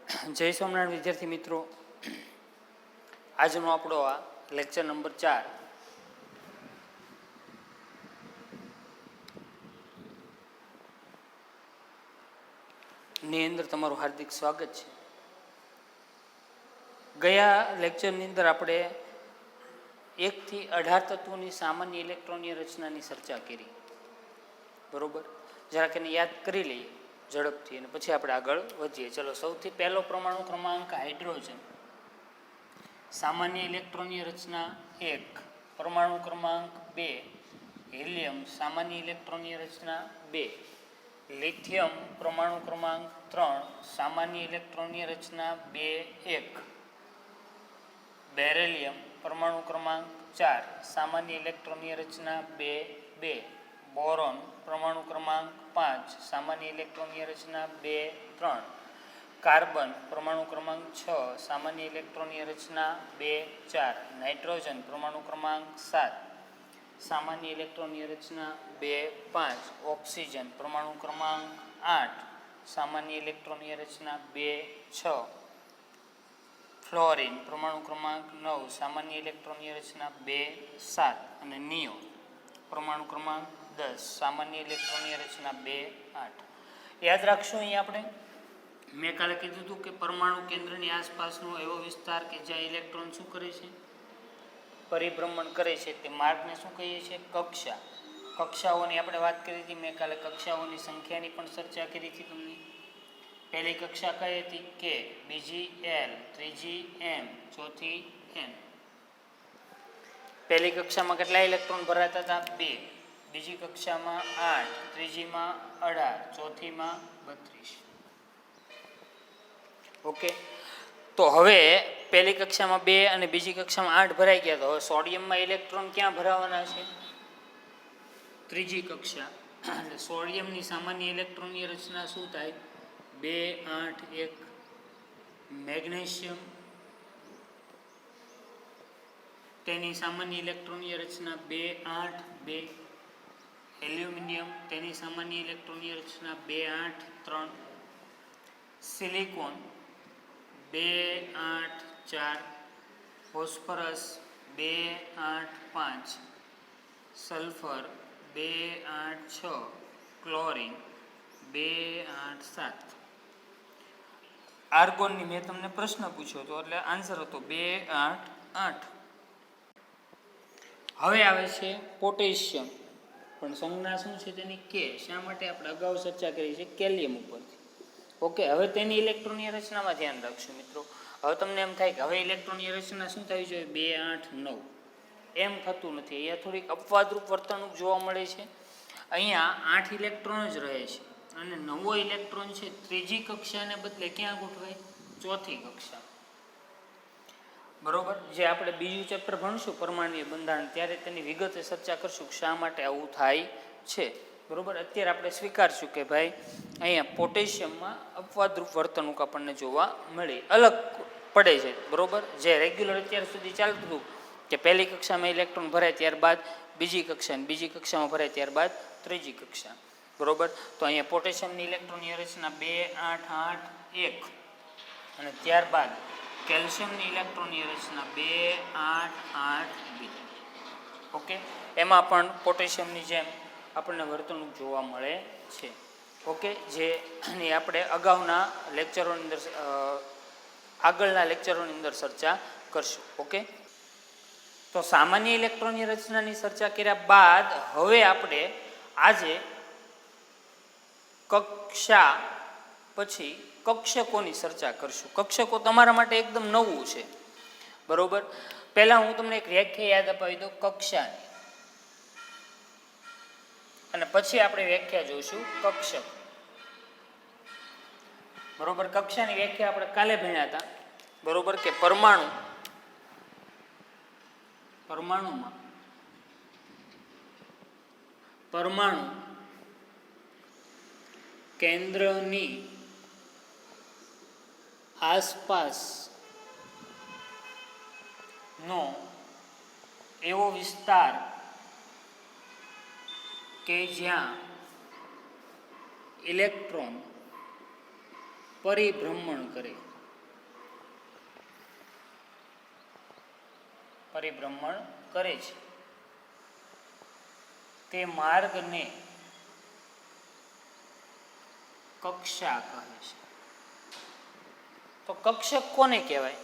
જય સોમનાથ વિદ્યાર્થી મિત્રો, આજનો આપણો આ લેક્ચર નંબર 4 ની અંદર તમારું હાર્દિક સ્વાગત છે. ગયા લેક્ચરની અંદર આપણે 1 થી 18 તત્વોની સામાન્ય ઇલેક્ટ્રોનીય રચનાની ચર્ચા કરી. બરોબર, જરાક એને યાદ કરી લઈએ ઝડપથી અને પછી આપણે આગળ વધીએ. ચલો, સૌથી પહેલો પરમાણુ ક્રમાંક હાઇડ્રોજન, સામાન્ય ઇલેક્ટ્રોનીય રચના 1. પરમાણુ ક્રમાંક 2 હિલિયમ, સામાન્ય ઇલેક્ટ્રોનીય રચના 2. લિથિયમ પરમાણુ ક્રમાંક 3, સામાન્ય ઇલેક્ટ્રોનીય રચના 2-1. બેરેલિયમ પરમાણુ ક્રમાંક 4, સામાન્ય ઇલેક્ટ્રોનીય રચના 2-2. બોરોન પરમાણુ ક્રમાંક 5, સામાન્ય ઇલેક્ટ્રોનીય રચના 2-3. કાર્બન પરમાણુ ક્રમાંક 6, સામાન્ય ઇલેક્ટ્રોનીય રચના 2-4. નાઇટ્રોજન પરમાણુ ક્રમાંક 7, સામાન્ય ઇલેક્ટ્રોનીય રચના 2-5. ઓક્સિજન પરમાણુ ક્રમાંક 8, સામાન્ય ઇલેક્ટ્રોનીય રચના 2-6. ફ્લોરિન પરમાણુ ક્રમાંક 9, સામાન્ય ઇલેક્ટ્રોનીય રચના 2-7. અને નિયો પરમાણુ ક્રમાંક 10, સામાન્ય ઇલેક્ટ્રોનીય રચના 2-8. યાદ રાખશું, અહીંયા આપણે મેં કાલે કીધું હતું કે પરમાણુ કેન્દ્રની આસપાસનો એવો વિસ્તાર કે જ્યાં ઇલેક્ટ્રોન શું કરે છે, પરિભ્રમણ કરે છે, તે માર્ગને શું કહીએ છીએ, કક્ષા. કક્ષાઓની આપણે વાત કરી હતી. મેં કાલે કક્ષાઓની સંખ્યાની પણ ચર્ચા કરી હતી તમને. પહેલી કક્ષા કઈ હતી, કે, બીજી એલ, ત્રીજી એમ, ચોથી એન. પહેલી કક્ષામાં કેટલા ઇલેક્ટ્રોન ભરાતા હતા, 2. બીજી કક્ષામાં 8, ત્રીજીમાં 18, ચોથીમાં 32. ઓકે, તો હવે પહેલી કક્ષામાં 2 અને બીજી કક્ષામાં 8 ભરાઈ ગયા. તો હવે સોડિયમમાં ઇલેક્ટ્રોન ક્યાં ભરાવાના છે, ત્રીજી કક્ષા. એટલે સોડિયમની સામાન્ય ઇલેક્ટ્રોનની રચના શું થાય, 2, 8, 1. મેગ્નેશિયમ, તેની સામાન્ય ઇલેક્ટ્રોનીય રચના 2, 8, 2. એલ્યુમિનિયમ, તેની સામાન્ય ઇલેક્ટ્રોનીય રચના 2, 8, 3. સિલિકોન 2, 8, 4. ફોસ્ફરસ 2, 8, 5. સલ્ફર 2, 8, 6. ક્લોરિન 2, 8, 7. આર્ગોનની મેં તમને પ્રશ્ન પૂછ્યો હતો, એટલે આન્સર હતો 2, 8, 8. હવે આવે છે પોટેશિયમ, પણ સંજ્ઞા શું છે તેની, કે. શા માટે, આપણે અગાઉ ચર્ચા કરી છે કેલ્શિયમ ઉપરથી. ઓકે, હવે તેની ઇલેક્ટ્રોનીય રચનામાં ધ્યાન રાખશું મિત્રો. હવે તમને એમ થાય કે હવે ઇલેક્ટ્રોનીય રચના શું થવી જોઈએ, 2, 8, 9. એમ થતું નથી. અહીંયા થોડીક અપવાદરૂપ વર્તણૂક જોવા મળે છે. અહીંયા 8 ઇલેક્ટ્રોન જ રહે છે અને 9વો ઇલેક્ટ્રોન છે ત્રીજી કક્ષાને બદલે ક્યાં ગોઠવાય, ચોથી કક્ષા. બરોબર, જે આપણે બીજું ચેપ્ટર ભણશું પરમાણ્વીય બંધારણ, ત્યારે તેની વિગતે ચર્ચા કરશું શા માટે આવું થાય છે. બરોબર, અત્યારે આપણે સ્વીકારશું કે ભાઈ અહીંયા પોટેશિયમમાં અપવાદરૂપ વર્તણૂક આપણને જોવા મળી, અલગ પડે છે. બરોબર, જે રેગ્યુલર અત્યાર સુધી ચાલતું હતું કે પહેલી કક્ષામાં ઇલેક્ટ્રોન ભરાય ત્યારબાદ બીજી કક્ષા, બીજી કક્ષામાં ભરાય ત્યારબાદ ત્રીજી કક્ષા. બરોબર, તો અહીંયા પોટેશિયમની ઇલેક્ટ્રોનની રચના 2, 8, 8, 1. અને ત્યારબાદ કેલ્શિયમની ઇલેક્ટ્રોનની રચના 2, 8, 8, 2. ઓકે, એમાં પણ પોટેશિયમની જેમ આપણને વર્તણૂક જોવા મળે છે. ઓકે, જેની આપણે અગાઉના લેક્ચરોની અંદર, આગળના લેક્ચરોની અંદર ચર્ચા કરશું. ઓકે, તો સામાન્ય ઇલેક્ટ્રોનની રચનાની ચર્ચા કર્યા બાદ હવે આપણે આજે કક્ષા પછી કક્ષકોની ચર્ચા કરશું. કક્ષકો તમારા માટે એકદમ નવું છે. બરોબર, પહેલા હું તમને એક વ્યાખ્યા યાદ અપાવી દઉં કક્ષાની, અને પછી આપણે વ્યાખ્યા જોઈશું કક્ષક. બરોબર, કક્ષાની વ્યાખ્યા આપણે કાલે ભણ્યા હતા. બરોબર, કે પરમાણુ કેન્દ્રની આસપાસ નો એવો વિસ્તાર કે જ્યાં ઇલેક્ટ્રોન પરિભ્રમણ કરે. પરિભ્રમણ કરે છે તે માર્ગને કક્ષા કહે છે. તો કક્ષક કોને કહેવાય?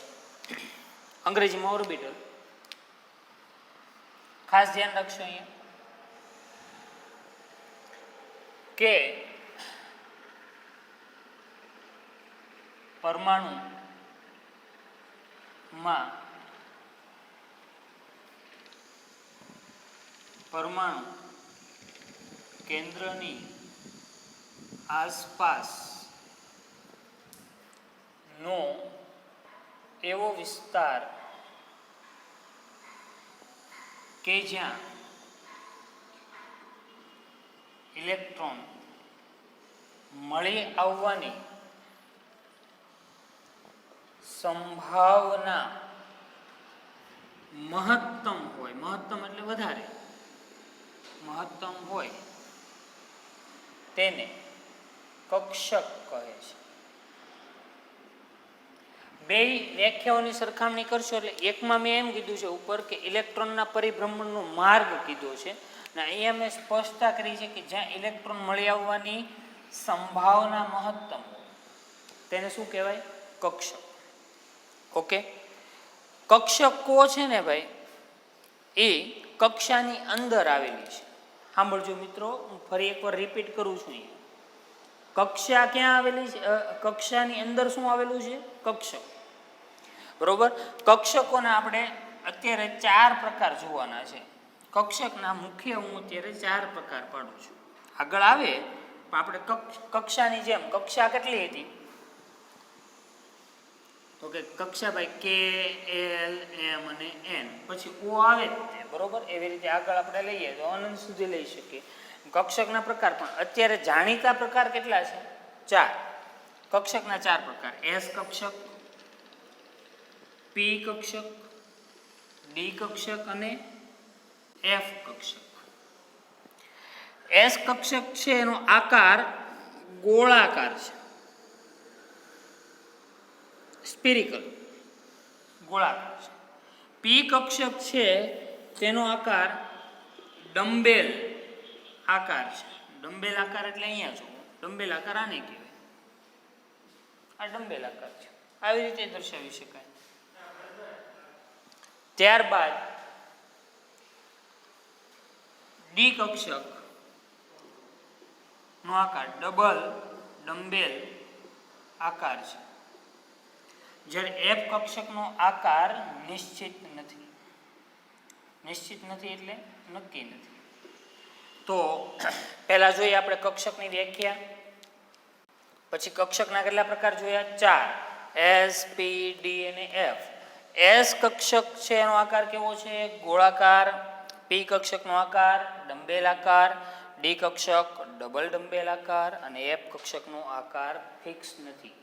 અંગ્રેજીમાં ઓર્બિટલ. ખાસ ધ્યાન રાખશો અહીંયા કે પરમાણુ કેન્દ્રની આસપાસ નો એવો વિસ્તાર કે જ્યાં ઇલેક્ટ્રોન મળી આવવાની સંભાવના મહત્તમ હોય, મહત્તમ એટલે વધારે, મહત્તમ હોય તેને કક્ષક કહે છે. બે વ્યાખ્યાઓની સરખામણી કરશો એટલે એકમાં મેં એમ કીધું છે ઉપર કે ઇલેક્ટ્રોનના પરિભ્રમણનો માર્ગ કીધો છે, અને અહીંયા મેં સ્પષ્ટતા કરી છે કે જ્યાં ઇલેક્ટ્રોન મળી આવવાની સંભાવના મહત્તમ હોય તેને શું કહેવાય? કક્ષક. ઓકે, કક્ષકો છે ને ભાઈ એ કક્ષાની અંદર આવેલી છે. સાંભળજો મિત્રો, હું ફરી એકવાર રિપીટ કરું છું. કક્ષા ક્યાં આવેલી છે? કક્ષાની અંદર શું આવેલું છે? કક્ષક. બરોબર. કક્ષકોના આપણે અત્યારે 4 પ્રકાર જોવાના છે. કક્ષકના મુખ્ય હું અત્યારે 4 પ્રકાર પાડું છું. આગળ આવે પણ આપણે કક્ષાની જેમ કક્ષા કેટલી હતી તો કે કક્ષા ભાઈ કે એલ એમ અને એન, પછી ઓ આવે તે બરોબર. એવી રીતે આગળ આપણે લઈએ તો અનંત સુધી લઈ શકીએ. કક્ષકના પ્રકાર પણ અત્યારે જાણીતા પ્રકાર કેટલા છે? 4. કક્ષકના 4 પ્રકાર: એસ કક્ષક, પી કક્ષક, ડી કક્ષક અને એફ કક્ષક. એસ કક્ષક છે એનો આકાર ગોળાકાર છે, સ્ફેરિકલ, ગોળાકાર છે. પી કક્ષક છે તેનો આકાર ડમ્બેલ આકાર છે. ડમ્બેલ આકાર એટલે અહીંયા જુઓ, ડમ્બેલ આકાર આને કહેવાય. આ ડમ્બેલ આકાર છે, આવી રીતે દર્શાવી શકાય. ત્યારબાદ ડી કક્ષક નો આકાર ડબલ ડમ્બેલ આકાર છે, જ્યારે એફ કક્ષકનો આકાર નિશ્ચિત નથી. નિશ્ચિત નથી એટલે નક્કી નથી. તો પહેલા જોઈએ આપણે કક્ષકની વ્યાખ્યા, પછી કક્ષકના કેટલા પ્રકાર જોયા? 4: એસ, પી, ડી અને એફ. એસ કક્ષક છે એનો આકાર કેવો છે? ગોળાકાર. પી કક્ષકનો આકાર ડમ્બેલ આકાર, ડી કક્ષક ડબલ ડમ્બેલ આકાર અને એફ કક્ષકનો આકાર ફિક્સ નથી,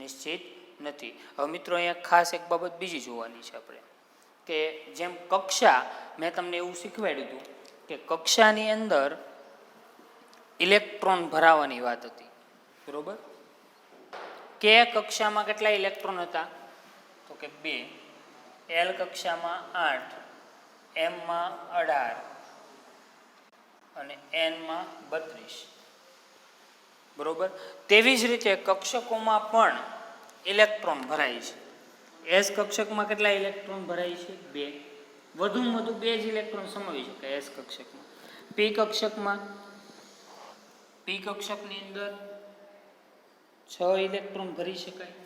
નિશ્ચિત નથી. હવે મિત્રો અહીંયા ખાસ એક બાબત બીજી જોવાની છે આપણે, કે જેમ કક્ષા મેં તમને એવું શીખવાડ્યું હતું કે કક્ષાની અંદર ઇલેક્ટ્રોન ભરાવાની વાત હતી, બરોબર. કે કક્ષામાં કેટલા ઇલેક્ટ્રોન હતા તો કે 2, એલ કક્ષામાં 8, એમ માં 18 અને એન માં 32, બરોબર. તેવી જ રીતે કક્ષકોમાં પણ ઇલેક્ટ્રોન ભરાય છે. એસ કક્ષકમાં કેટલા ઇલેક્ટ્રોન ભરાય છે? 2. વધુમાં વધુ 2 જ ઇલેક્ટ્રોન સમાવી શકાય એસ કક્ષકમાં. પી કક્ષકમાં, પી કક્ષકની અંદર 6 ઇલેક્ટ્રોન ભરી શકાય.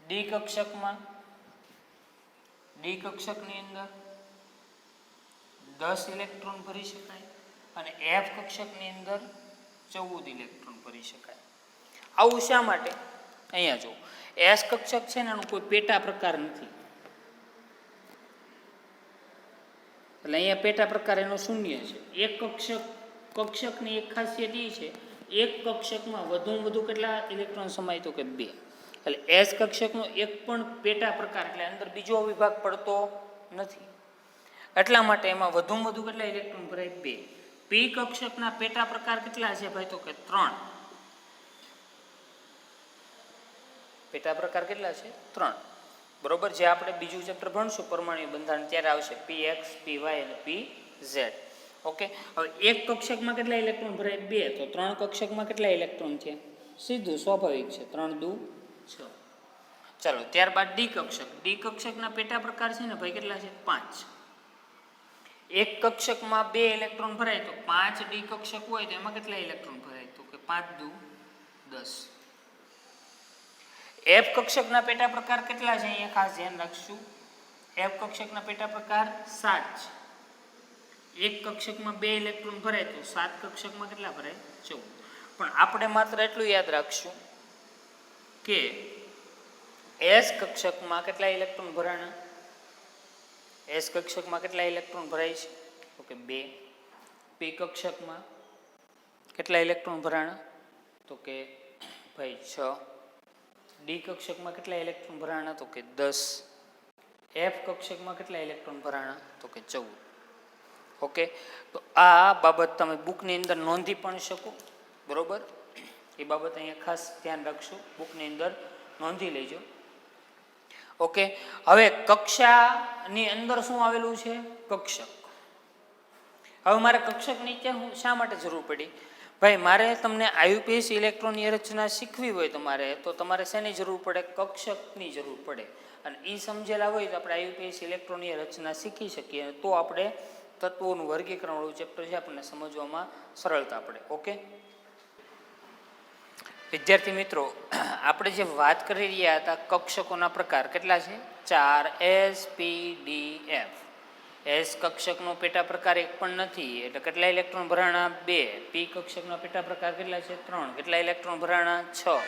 ડી કક્ષકમાં, ડી કક્ષકની અંદર 10 ઇલેક્ટ્રોન ભરી શકાય અને એફ કક્ષકની અંદર 14 ઇલેક્ટ્રોન ભરી શકાય. આવું શા માટે? અહીંયા જો એસ કક્ષક છે ને એનો કોઈ પેટા પ્રકાર નથી, એટલે અહીંયા પેટા પ્રકાર એનો શૂન્ય છે. એક કક્ષકની એક ખાસિયત એ છે, એક કક્ષકમાં વધુમાં વધુ કેટલા ઇલેક્ટ્રોન સમાય તો કે 2. એટલે એસ કક્ષકનો એક પણ પેટા પ્રકાર એટલે અંદર બીજો વિભાગ પડતો નથી, એટલા માટે એમાં વધુમાં વધુ કેટલા ઇલેક્ટ્રોન ભરાય? 2. પી કક્ષકના પેટા પ્રકાર કેટલા છે ભાઈ તો કે 3. પેટા પ્રકાર કેટલા છે? 3. બરોબર, જે આપણે બીજું ચેપ્ટર ભણશું પરમાણુ બંધારણ ત્યારે આવશે px py અને pz. ઓકે, હવે એક કક્ષકમાં કેટલા ઇલેક્ટ્રોન ભરાય? 2. તો 3 કક્ષકમાં કેટલા ઇલેક્ટ્રોન છે? સીધું સ્વાભાવિક છે, 3 દુ 6. ચાલો ત્યારબાદ ડી કક્ષક. ડી કક્ષકના પેટા પ્રકાર છે ને ભાઈ કેટલા છે? 5. એક કક્ષકમાં 2 ઇલેક્ટ્રોન ભરાય તો 5 ડી કક્ષક હોય તો એમાં કેટલા ઇલેક્ટ્રોન ભરાય? તો કે 5 દુ 10. એફ કક્ષકના પેટા પ્રકાર કેટલા છે? અહીંયા ખાસ ધ્યાન રાખશું. એફ કક્ષકના પેટા પ્રકાર 7 છે. એક કક્ષકમાં 2 ઇલેક્ટ્રોન ભરાય તો 7 કક્ષકમાં કેટલા ભરાય? 14. પણ આપણે માત્ર એટલું યાદ રાખશું કે એસ કક્ષકમાં કેટલા ઇલેક્ટ્રોન ભરાણા? એસ કક્ષકમાં કેટલા ઇલેક્ટ્રોન ભરાય છે? તો કે 2. પી કક્ષકમાં કેટલા ઇલેક્ટ્રોન ભરાણા? તો કે ભાઈ 6. ડી કક્ષકમાં કેટલા ઇલેક્ટ્રોન ભરાણા? તો કે 10. એફ કક્ષકમાં કેટલા ઇલેક્ટ્રોન ભરાણા? તો કે 14. ઓકે, તો આ બાબત તમે બુકની અંદર નોંધી પણ શકો, બરોબર? એ બાબત અહીંયા ખાસ ધ્યાન રાખશું, બુકની અંદર નોંધી લેજો. ઓકે, હવે કક્ષાની અંદર શું આવેલું છે? કક્ષક. હવે મારે કક્ષકની ક્યાં શા માટે જરૂર પડી? ભાઈ મારે તમને આયુપીએસ ઇલેક્ટ્રોનની રચના શીખવી હોય તો તમારે શેની જરૂર પડે? કક્ષકની જરૂર પડે. અને એ સમજેલા હોય તો આપણે આયુપીએસ ઇલેક્ટ્રોનની રચના શીખી શકીએ, તો આપણે તત્વોનું વર્ગીકરણ વાળું ચેપ્ટર છે આપણને સમજવામાં સરળતા પડે. ઓકે વિદ્યાર્થી મિત્રો, આપણે જે વાત કરી રહ્યા હતા કક્ષકોના પ્રકાર કેટલા છે? 4. S P D F. S કક્ષકનો પેટા પ્રકાર એક પણ નથી એટલે કેટલા ઇલેક્ટ્રોન ભરાણા? 2. પી કક્ષકના પેટા પ્રકાર કેટલા છે? 3. કેટલા ઇલેક્ટ્રોન ભરાણા? 6.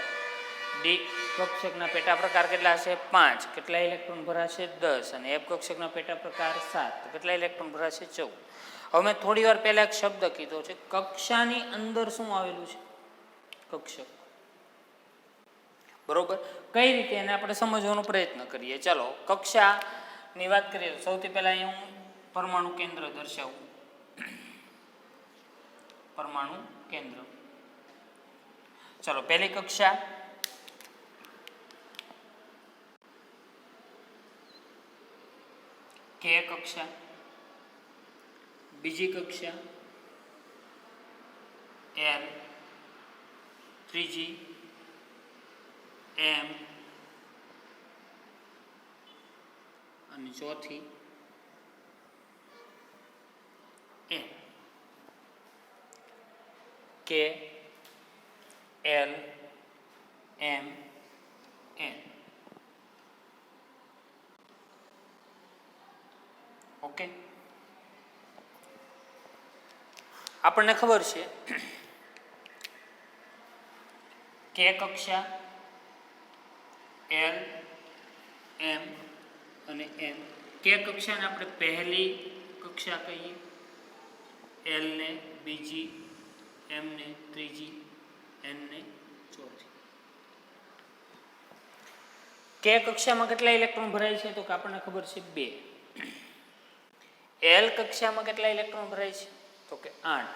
ડી કક્ષકના પેટા પ્રકાર કેટલા છે? 5. કેટલા ઇલેક્ટ્રોન ભરાશે? 10. અને એફ કક્ષકના પેટા પ્રકાર 7. કેટલા ઇલેક્ટ્રોન ભરાશે? 14. હવે મેં થોડી વાર પહેલા એક શબ્દ કીધો છે, કક્ષાની અંદર શું આવેલું છે? કક્ષક. બરોબર, કઈ રીતે એને આપણે સમજવાનો પ્રયત્ન કરીએ. ચાલો કક્ષાની વાત કરીએ તો સૌથી પહેલા અહીં હું પરમાણુ કેન્દ્ર દર્શાવું. પરમાણુ કેન્દ્ર. ચાલો પહેલી કક્ષા કે કક્ષા, બીજી કક્ષા એલ, ત્રીજી એમ અને ચોથી એ. કે એલ એમ એન. ઓકે, આપણને ખબર છે કે કક્ષા એલ એમ અને એન. કે કક્ષાને આપણે પહેલી કક્ષા કહીએ, એલ ને બીજી, એમ ને ત્રીજી, એન ને ચોથી. કે કક્ષામાં કેટલા ઇલેક્ટ્રોન ભરાય છે? તો કે આપણને ખબર છે 2. એલ કક્ષામાં કેટલા ઇલેક્ટ્રોન ભરાય છે? તો કે 8.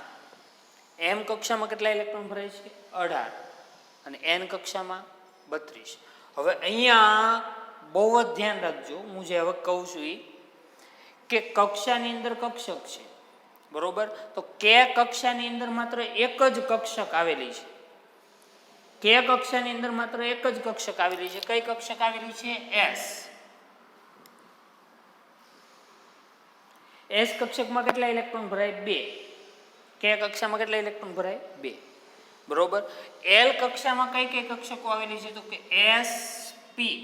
એમ કક્ષામાં કેટલા ઇલેક્ટ્રોન ભરાય છે? 18. અને એન કક્ષામાં 32. હવે અહીંયા બહુ જ ધ્યાન રાખજો, હું જે હવે કહું છું એ કે કક્ષાની અંદર કક્ષક છે, બરોબર? તો કે કક્ષાની અંદર માત્ર એક જ કક્ષક આવેલી છે. કે કક્ષાની અંદર માત્ર એક જ કક્ષક આવેલી છે. કઈ કક્ષક આવેલી છે? એસ. એસ કક્ષકમાં કેટલા ઇલેક્ટ્રોન ભરાય? 2. કે કક્ષામાં કેટલા ઇલેક્ટ્રોન ભરાય? 2. બરોબર. એલ કક્ષામાં કઈ કઈ કક્ષકો આવેલી છે? તો કે એસ પી.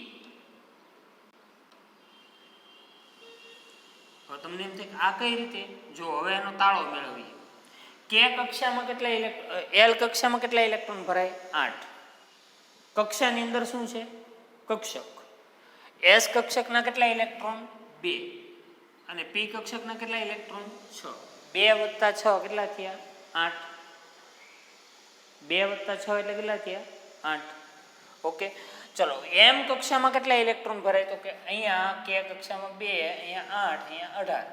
હવે તમને એમ થાય કે આ કઈ રીતે? જો હવે એનો તાળો મેળવીએ. કે કક્ષામાં કેટલા એલ કક્ષામાં કેટલા ઇલેક્ટ્રોન ભરાય? 8. કક્ષાની અંદર શું છે? કક્ષક. એસ કક્ષકના કેટલા ઇલેક્ટ્રોન? 2. અને પી કક્ષકના કેટલા ઇલેક્ટ્રોન? 6. 2 + 6 કેટલા થયા? 8. 2 + 6 એટલે કેટલા થયા? 8. ઓકે, ચલો એમ કક્ષામાં કેટલા ઇલેક્ટ્રોન ભરાય? તો કે અહીંયા કે કક્ષામાં 2, અહીંયા 8, અહીંયા 18.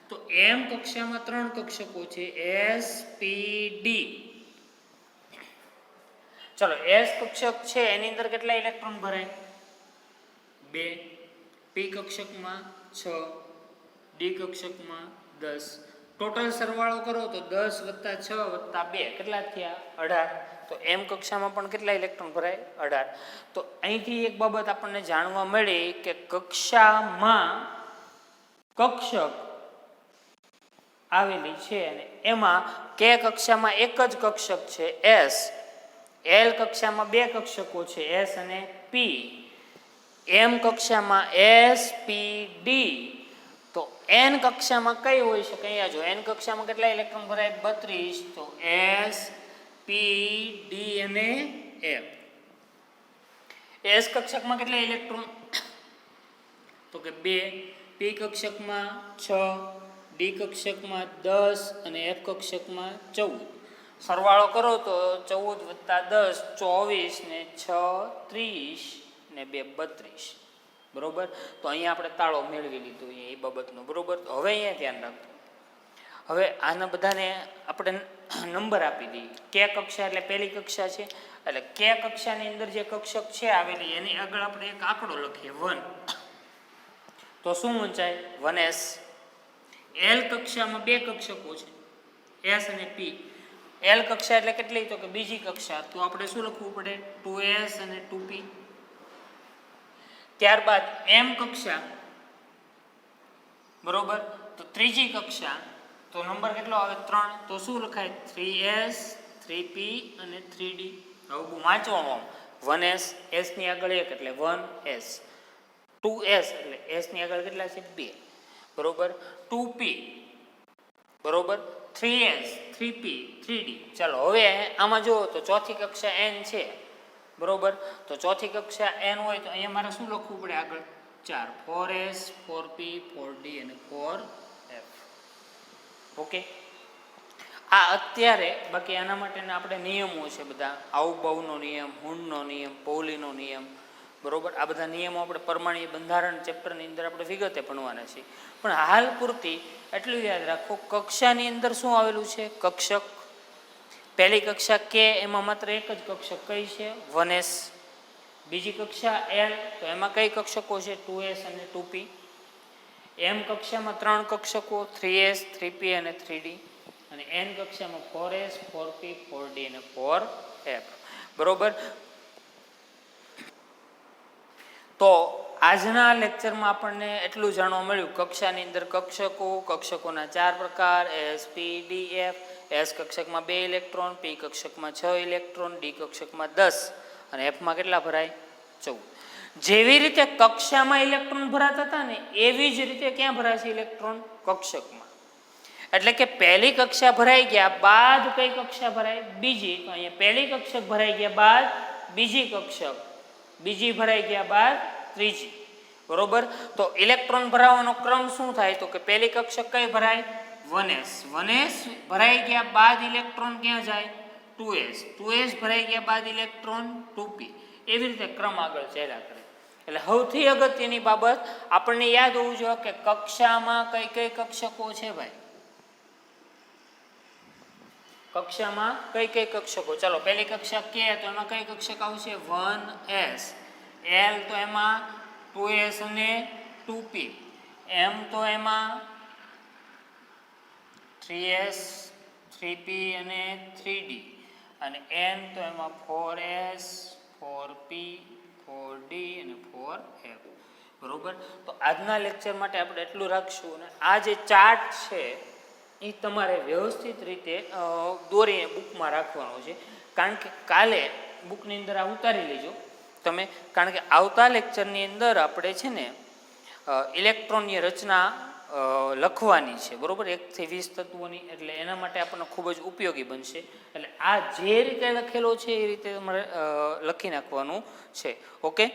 તો એમ કક્ષામાં 3 કક્ષકો છે, એસ પી ડી. ચલો એસ કક્ષક છે એની અંદર કેટલા ઇલેક્ટ્રોન ભરાય? 2. પી કક્ષકમાં 6, ડી કક્ષકમાં 10. ટોટલ સરવાળો કરો તો 10 + 6 + 2 કેટલા થયા? 18. તો એમ કક્ષામાં પણ કેટલા ઇલેક્ટ્રોન ભરાય? 18. તો અહીંથી એક બાબત આપણને જાણવા મળી કે કક્ષામાં કક્ષક આવેલી છે અને એમાં કે કક્ષામાં એક જ કક્ષક છે એસ, એલ કક્ષામાં બે કક્ષકો છે એસ અને પી, એમ કક્ષામાં એસ પી ડી. તો એન કક્ષામાં કઈ હોઈ શકે? અહીંયા જો એન કક્ષામાં કેટલા ઇલેક્ટ્રોન ભરાય? 32. તો એસ પી ડી અને એફ. એસ કક્ષકમાં કેટલા ઇલેક્ટ્રોન? તો કે 2. પી કક્ષકમાં 6, ડી કક્ષકમાં 10 અને એફ કક્ષકમાં 14. સરવાળો કરો તો 14 + 10 24 ને 6 30 ને 2 32. બરોબર. તો અહીંયા આપણે તાળો મેળવી લીધો એ બાબતનો. બરોબર. તો હવે અહીંયા ધ્યાન રાખજો. હવે આના બધાને આપણે નંબર આપી દઈએ. કે કક્ષા એટલે પહેલી કક્ષા છે, એટલે કે કક્ષાની અંદર જે કક્ષક છે આવેલી એની આગળ આપણે એક આંકડો લખીએ 1. તો શું વંચાય? 1s. એલ કક્ષામાં બે કક્ષકો છે એસ અને પી. એલ કક્ષા એટલે કેટલી? તો કે બીજી કક્ષા. તો આપણે શું લખવું પડે? 2s અને 2p. ત્યારબાદ એમ કક્ષા, બરોબર. તો ત્રીજી કક્ષા, તો નંબર કેટલો આવે? 3. તો શું લખાય? 3s 3p અને 3d. હવે બહુ વાંચવામાં 1s, s ની આગળ 1 એટલે 1s, 2s એટલે s ની આગળ કેટલા છે? 2. બરોબર. 2p, બરોબર. 3s 3p 3d. ચાલો હવે આમાં જુઓ તો ચોથી કક્ષા n છે, બરોબર. તો ચોથી કક્ષા n હોય તો અહીંયા મારે શું લખવું પડે આગળ? 4. 4s 4p 4d અને 4f. ઓકે. આ અત્યારે બાકી આના માટેના આપણે નિયમો છે બધા. આવબાવનો નિયમ, હુંડનો નિયમ, પૌલીનો નિયમ, બરોબર. આ બધા નિયમો આપણે પરમાણ્વીય બંધારણ ચેપ્ટરની અંદર આપણે વિગતે ભણવાના છીએ. પણ હાલ પૂરતી એટલું યાદ રાખો, કક્ષાની અંદર શું આવેલું છે? કક્ષક. પહેલી કક્ષા કે એમાં માત્ર એક જ કક્ષક કઈ છે? 1s. બીજી કક્ષા એલ, તો એમાં કઈ કક્ષકો છે? 2s અને 2p. એમ કક્ષામાં 3 કક્ષકો 3s 3p અને 3d. અને એન કક્ષામાં 4s 4p 4d અને 4f. બરોબર. તો આજના લેક્ચરમાં આપણને એટલું જાણવા મળ્યું, કક્ષાની અંદર કક્ષકો, કક્ષકોના 4 પ્રકાર S P D F. S કક્ષકમાં 2 ઇલેક્ટ્રોન, પી કક્ષકમાં 6 ઇલેક્ટ્રોન, ડી કક્ષકમાં 10 અને એફમાં કેટલા ભરાય? 14. જેવી રીતે કક્ષામાં ઇલેક્ટ્રોન ભરાતા હતા ને એવી જ રીતે ક્યાં ભરાશે ઇલેક્ટ્રોન? કક્ષકમાં. એટલે કે પહેલી કક્ષા ભરાઈ ગયા બાદ કઈ કક્ષા ભરાય? બીજી. તો અહીંયા પહેલી કક્ષક ભરાઈ ગયા બાદ બીજી કક્ષક, બીજી ભરાઈ ગયા બાદ ત્રીજી. બરોબર. તો ઇલેક્ટ્રોન ભરાવાનો ક્રમ શું થાય? તો કે પહેલી કક્ષક કઈ ભરાય? 1s. 1s ભરાઈ ગયા બાદ ઇલેક્ટ્રોન ક્યાં જાય? 2s. 2s ભરાઈ ગયા બાદ ઇલેક્ટ્રોન 2p. એવી રીતે ક્રમ આગળ ચાલ્યા કરે. એટલે સૌથી અગત્યની બાબત આપણને યાદ હોવું જોઈએ કે કક્ષામાં કઈ કઈ કક્ષકો છે ભાઈ? કક્ષામાં કઈ કઈ કક્ષકો? ચાલો પહેલી કક્ષા કે, તો એમાં કઈ કક્ષક આવશે? 1s. એલ તો એમાં 2s અને 2p. એમ તો એમાં 3s 3p અને 3d. અને n તો એમાં 4s 4p 4d અને 4f. બરોબર. તો આજના લેક્ચર માટે આપણે એટલું રાખશું. અને આ જે ચાર્ટ છે એ તમારે વ્યવસ્થિત રીતે દોરીને બુકમાં રાખવાનો છે. કારણ કે કાલે બુકની અંદર આ ઉતારી લેજો તમે. કારણ કે આવતા લેક્ચરની અંદર આપણે છે ને ઇલેક્ટ્રોનની રચના લખવાની છે, બરોબર. 1 થી 20 તત્વોની. એટલે એના માટે આપણને ખૂબ જ ઉપયોગી બનશે. એટલે આ જે રીતે લખેલો છે એ રીતે તમારે લખી નાખવાનું છે. ઓકે.